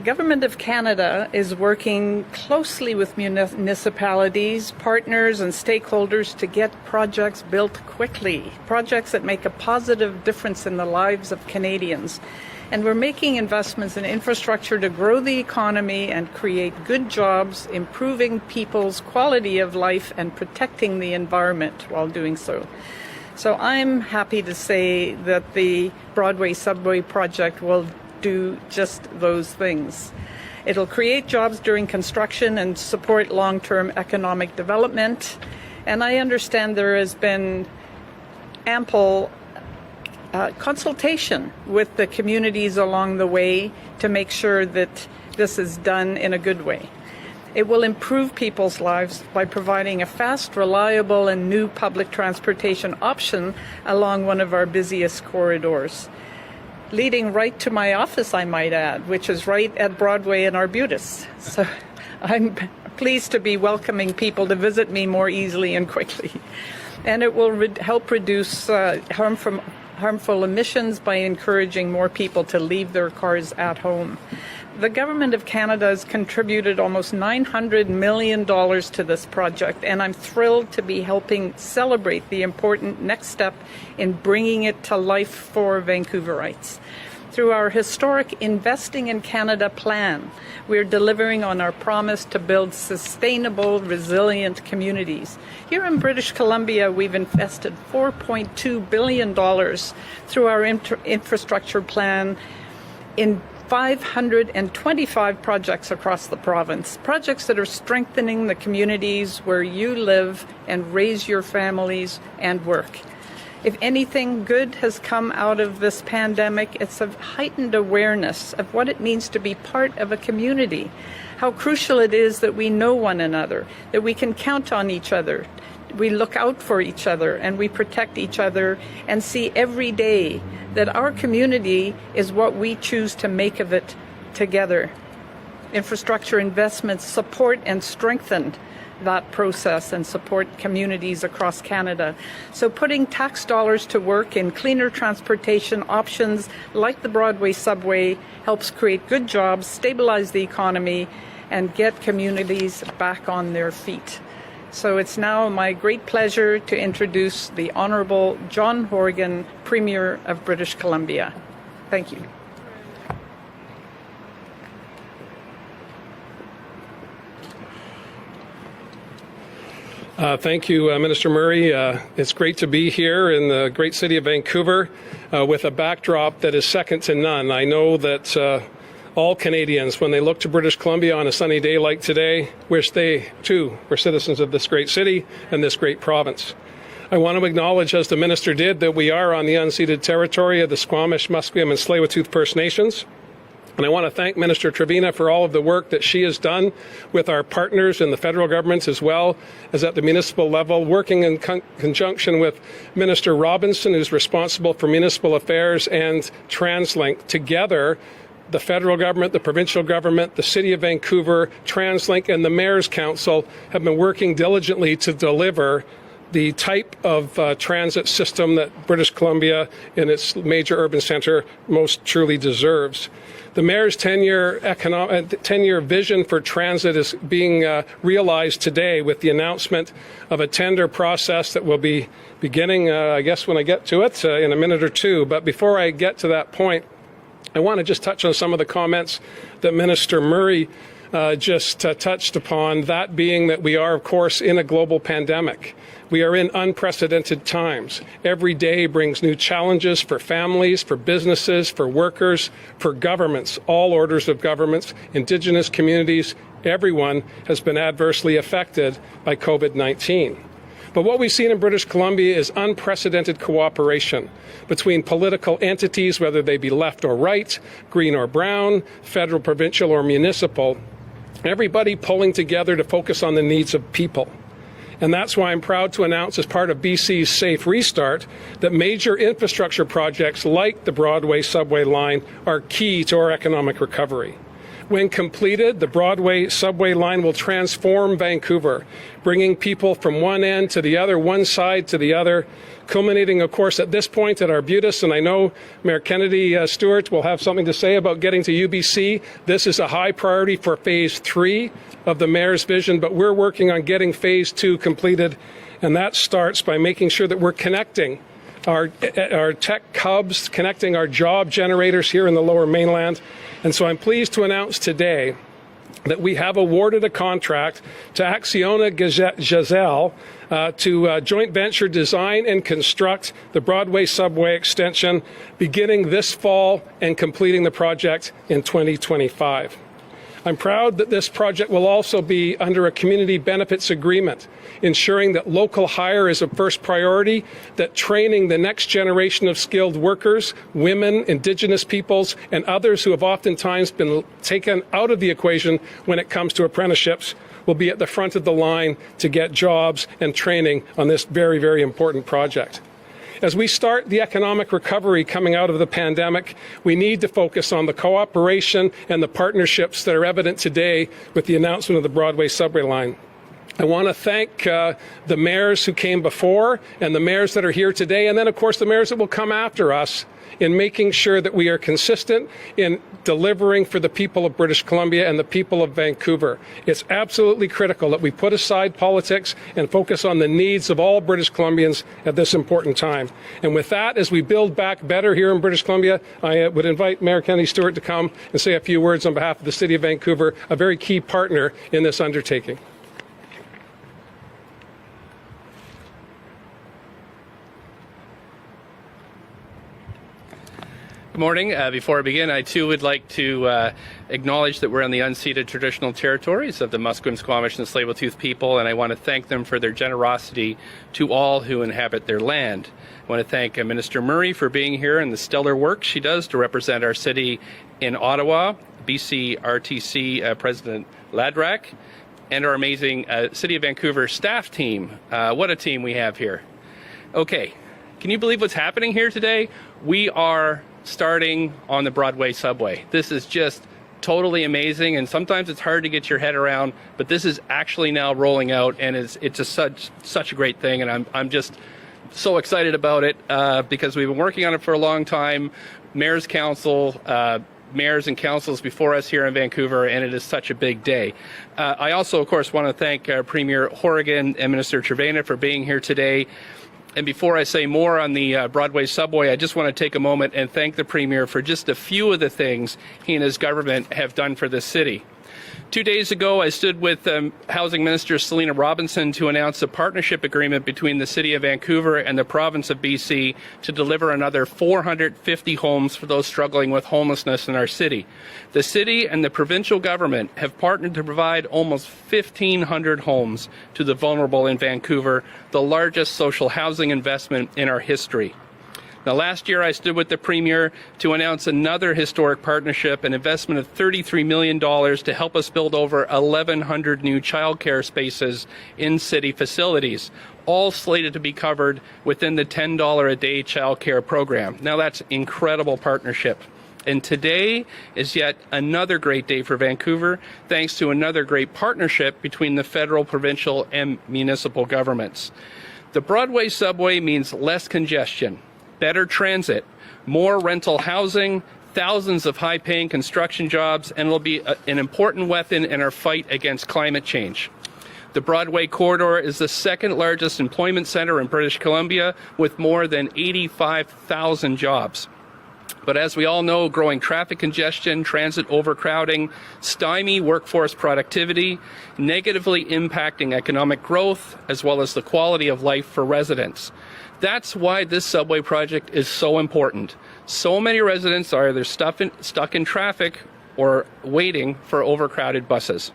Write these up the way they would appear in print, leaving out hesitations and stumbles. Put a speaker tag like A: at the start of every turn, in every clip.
A: Government of Canada is working closely with municipalities, partners and stakeholders to get projects built quickly, projects that make a positive difference in the lives of Canadians. And we're making investments in infrastructure to grow the economy and create good jobs, improving people's quality of life and protecting the environment while doing so. So I'm happy to say that the Broadway Subway project will do just those things. It'll create jobs during construction and support long-term economic development. And I understand there has been ample consultation with the communities along the way to make sure that this is done in a good way. It will improve people's lives by providing a fast, reliable, and new public transportation option along one of our busiest corridors, leading right to my office, I might add, which is right at Broadway and Arbutus. So I'm pleased to be welcoming people to visit me more easily and quickly. And it will help reduce harmful emissions by encouraging more people to leave their cars at home. The Government of Canada has contributed almost $900 million to this project, and I'm thrilled to be helping celebrate the important next step in bringing it to life for Vancouverites. Through our historic Investing in Canada plan, we're delivering on our promise to build sustainable, resilient communities. Here in British Columbia, we've invested $4.2 billion through our infrastructure plan in 525 projects across the province, projects that are strengthening the communities where you live and raise your families and work. If anything good has come out of this pandemic, it's a heightened awareness of what it means to be part of a community, how crucial it is that we know one another, that we can count on each other, we look out for each other, and we protect each other and see every day that our community is what we choose to make of it together. Infrastructure investments support and strengthen that process and support communities across Canada. So putting tax dollars to work in cleaner transportation options like the Broadway Subway helps create good jobs, stabilize the economy, and get communities back on their feet. So it's now my great pleasure to introduce the Honourable John Horgan, Premier of British Columbia. Thank you.
B: Thank you, Minister Murray. It's great to be here in the great city of Vancouver with a backdrop that is second to none. I know that all Canadians, when they look to British Columbia on a sunny day like today, wish they, too, were citizens of this great city and this great province. I want to acknowledge, as the Minister did, that we are on the unceded territory of the Squamish, Musqueam, and Tsleil-Waututh First Nations. And I want to thank Minister Trevena for all of the work that she has done with our partners in the federal government as well as at the municipal level, working in conjunction with Minister Robinson, who's responsible for municipal affairs, and TransLink. Together, the federal government, the provincial government, the City of Vancouver, TransLink, and the Mayor's Council have been working diligently to deliver the type of transit system that British Columbia in its major urban centre most truly deserves. The Mayor's 10-year vision for transit is being realized today with the announcement of a tender process that will be beginning, I guess, when I get to it in a minute or two. But before I get to that point, I want to just touch on some of the comments that Minister Murray just touched upon, that being that we are, of course, in a global pandemic. We are in unprecedented times. Every day brings new challenges for families, for businesses, for workers, for governments, all orders of governments, Indigenous communities. Everyone has been adversely affected by COVID-19. But what we've seen in British Columbia is unprecedented cooperation between political entities, whether they be left or right, green or brown, federal, provincial, or municipal, everybody pulling together to focus on the needs of people. And that's why I'm proud to announce, as part of BC's Safe Restart, that major infrastructure projects like the Broadway Subway line are key to our economic recovery. When completed, the Broadway Subway line will transform Vancouver, bringing people from one end to the other, one side to the other, culminating, of course, at this point at Arbutus. And I know Mayor Kennedy Stewart will have something to say about getting to UBC. This is a high priority for Phase 3 of the Mayor's vision, but we're working on getting Phase 2 completed, and that starts by making sure that we're connecting our tech hubs, connecting our job generators here in the Lower Mainland. And so I'm pleased to announce today that we have awarded a contract to Acciona Gazelle to joint venture design and construct the Broadway Subway extension beginning this fall and completing the project in 2025. I'm proud that this project will also be under a community benefits agreement, ensuring that local hire is a first priority, that training the next generation of skilled workers, women, Indigenous peoples, and others who have oftentimes been taken out of the equation when it comes to apprenticeships will be at the front of the line to get jobs and training on this very, very important project. As we start the economic recovery coming out of the pandemic, we need to focus on the cooperation and the partnerships that are evident today with the announcement of the Broadway Subway line. I want to thank the mayors who came before and the mayors that are here today, and then, of course, the mayors that will come after us in making sure that we are consistent in delivering for the people of British Columbia and the people of Vancouver. It's absolutely critical that we put aside politics and focus on the needs of all British Columbians at this important time. And with that, as we build back better here in British Columbia, I would invite Mayor Kennedy Stewart to come and say a few words on behalf of the City of Vancouver, a very key partner in this undertaking.
C: Good morning. Before I begin, I too would like to acknowledge that we're on the unceded traditional territories of the Musqueam, Squamish, and Tsleil-Waututh people, and I want to thank them for their generosity to all who inhabit their land. I want to thank Minister Murray for being here and the stellar work she does to represent our city in Ottawa, BC RTC President Ladrak, and our amazing City of Vancouver staff team. What a team we have here. Okay, can you believe what's happening here today? We are starting on the Broadway Subway. This is just totally amazing, and sometimes it's hard to get your head around, but this is actually now rolling out, and it's just such a great thing, and I'm just so excited about it because we've been working on it for a long time. Mayor's Council, mayors and councils before us here in Vancouver, and it is such a big day. I also, of course, want to thank Premier Horgan and Minister Trevena for being here today. And before I say more on the Broadway Subway, I just want to take a moment and thank the Premier for just a few of the things he and his government have done for this city. 2 days ago, I stood with Housing Minister Selina Robinson to announce a partnership agreement between the City of Vancouver and the province of BC to deliver another 450 homes for those struggling with homelessness in our city. The city and the provincial government have partnered to provide almost 1,500 homes to the vulnerable in Vancouver, the largest social housing investment in our history. Now, last year, I stood with the Premier to announce another historic partnership, an investment of $33 million to help us build over 1,100 new childcare spaces in city facilities, all slated to be covered within the $10 a day childcare program. Now, that's incredible partnership. And today is yet another great day for Vancouver, thanks to another great partnership between the federal, provincial, and municipal governments. The Broadway Subway means less congestion, better transit, more rental housing, thousands of high-paying construction jobs, and will be an important weapon in our fight against climate change. The Broadway corridor is the second largest employment center in British Columbia with more than 85,000 jobs. But as we all know, growing traffic congestion, transit overcrowding, stymie workforce productivity, negatively impacting economic growth, as well as the quality of life for residents. That's why this subway project is so important. So many residents are either stuck in traffic or waiting for overcrowded buses.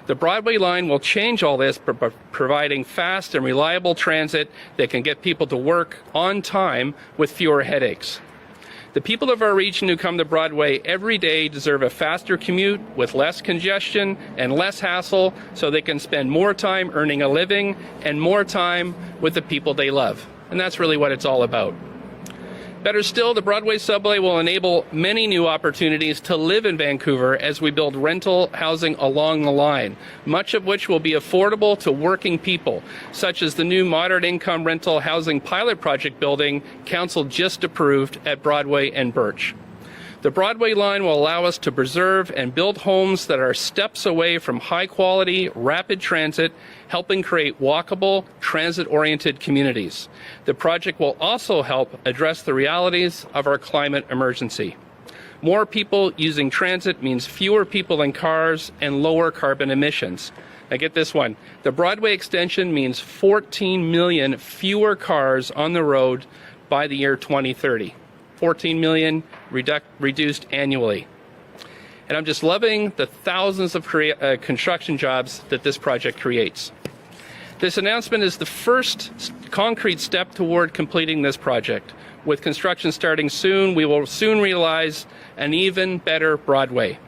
C: The Broadway line will change all this by providing fast and reliable transit that can get people to work on time with fewer headaches. The people of our region who come to Broadway every day deserve a faster commute with less congestion and less hassle so they can spend more time earning a living and more time with the people they love. And that's really what it's all about. Better still, the Broadway Subway will enable many new opportunities to live in Vancouver as we build rental housing along the line, much of which will be affordable to working people, such as the new moderate income rental housing pilot project building Council just approved at Broadway and Birch. The Broadway line will allow us to preserve and build homes that are steps away from high-quality, rapid transit, helping create walkable, transit-oriented communities. The project will also help address the realities of our climate emergency. More people using transit means fewer people in cars and lower carbon emissions. Now get this one. The Broadway extension means 14 million fewer cars on the road by the year 2030. 14 million reduced annually. And I'm just loving the thousands of construction jobs that this project creates. This announcement is the first concrete step toward completing this project. With construction starting soon, we will soon realize an even better Broadway.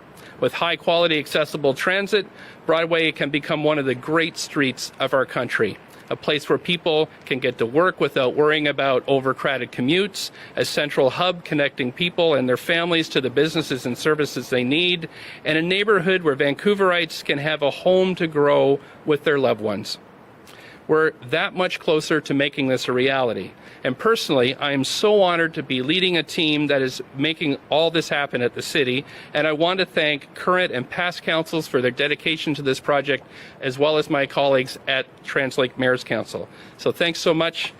C: With high-quality, accessible transit, Broadway can become one of the great streets of our country. A place where people can get to work without worrying about overcrowded commutes, a central hub connecting people and their families to the businesses and services they need, and a neighborhood where Vancouverites can have a home to grow with their loved ones. We're that much closer to making this a reality. And personally, I am so honored to be leading a team that is making all this happen at the city. And I want to thank current and past councils for their dedication to this project, as well as my colleagues at Translake Mayor's Council. So thanks so much.